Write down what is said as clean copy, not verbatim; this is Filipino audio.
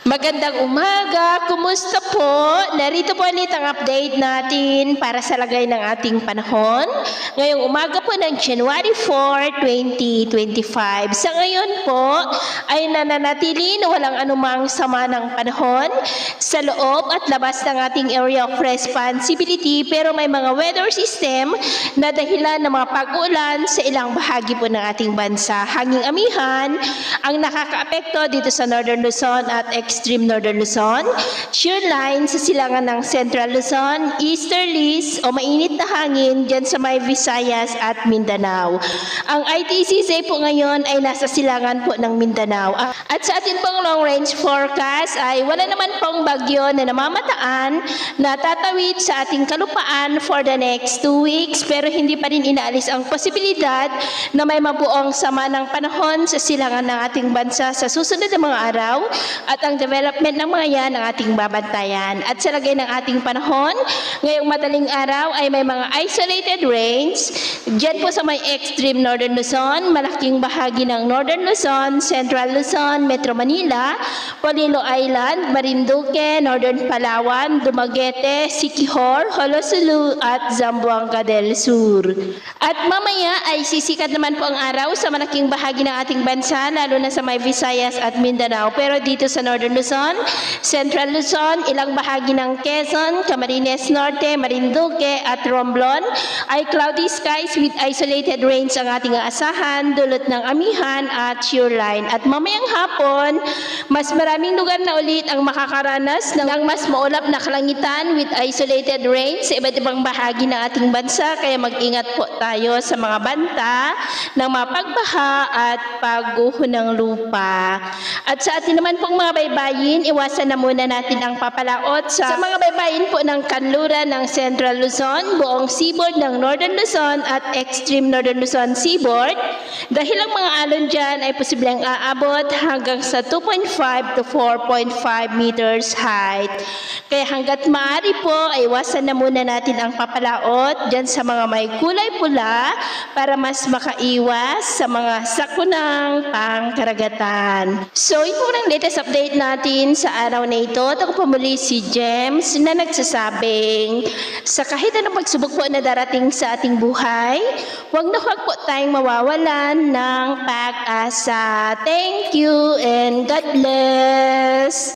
Magandang umaga, kumusta po? Narito po ulit ang update natin para sa lagay ng ating panahon. Ngayong umaga po ng January 4, 2025. Sa ngayon po ay nananatili na walang anumang sama ng panahon sa loob at labas ng ating area of responsibility, pero may mga weather system na dahilan ng mga pag-ulan sa ilang bahagi po ng ating bansa. Hanging amihan ang nakakaapekto dito sa Northern Luzon at extreme Northern Luzon, shear line sa silangan ng Central Luzon, easterlies o mainit na hangin dyan sa may Visayas at Mindanao. Ang ITCZ po ngayon ay nasa silangan po ng Mindanao. At sa atin pong long range forecast ay wala naman pong bagyo na namamataan na tatawid sa ating kalupaan for the next 2 weeks, pero hindi pa rin inaalis ang posibilidad na may mabuong sama ng panahon sa silangan ng ating bansa sa susunod na mga araw, at ang development ng mga yan ang ating babantayan. At sa lagay ng ating panahon, ngayong madaling araw ay may mga isolated rains dyan po sa may extreme Northern Luzon, malaking bahagi ng Northern Luzon, Central Luzon, Metro Manila, Polillo Island, Marinduque, Northern Palawan, Dumaguete, Siquijor, Holosulu at Zamboanga del Sur. At mamaya ay sisikat naman po ang araw sa malaking bahagi ng ating bansa, lalo na sa may Visayas at Mindanao. Pero dito sa Northern Luzon, Central Luzon, ilang bahagi ng Quezon, Camarines Norte, Marinduque at Romblon ay cloudy skies with isolated rains ang ating aasahan, dulot ng amihan at shear line. At mamayang hapon, mas maraming lugar na ulit ang makakaranas ng mas maulap na kalangitan with isolated rains sa iba't ibang bahagi ng ating bansa. Kaya mag-ingat po tayo sa mga banta ng mapagbaha at pagguho ng lupa. At sa atin naman pong mga baybayin, iwasan na muna natin ang papalaot sa mga baybayin po ng kanluran ng Central Luzon, buong seaboard ng Northern Luzon at extreme Northern Luzon seaboard, dahil ang mga alon dyan ay posibleng aabot hanggang sa 2.5 to 4.5 meters height. Kaya hanggat maaari po ay iwasan na muna natin ang papalaot dyan sa mga may kulay pula para mas makaiwas sa mga sakunang pangkaragatan. So ito po ang latest update natin sa araw na ito. At ako po muli si James na nagsasabing sa kahit anong pagsubok po na darating sa ating buhay, huwag po tayong mawawalan ng pag-asa. Thank you and God bless!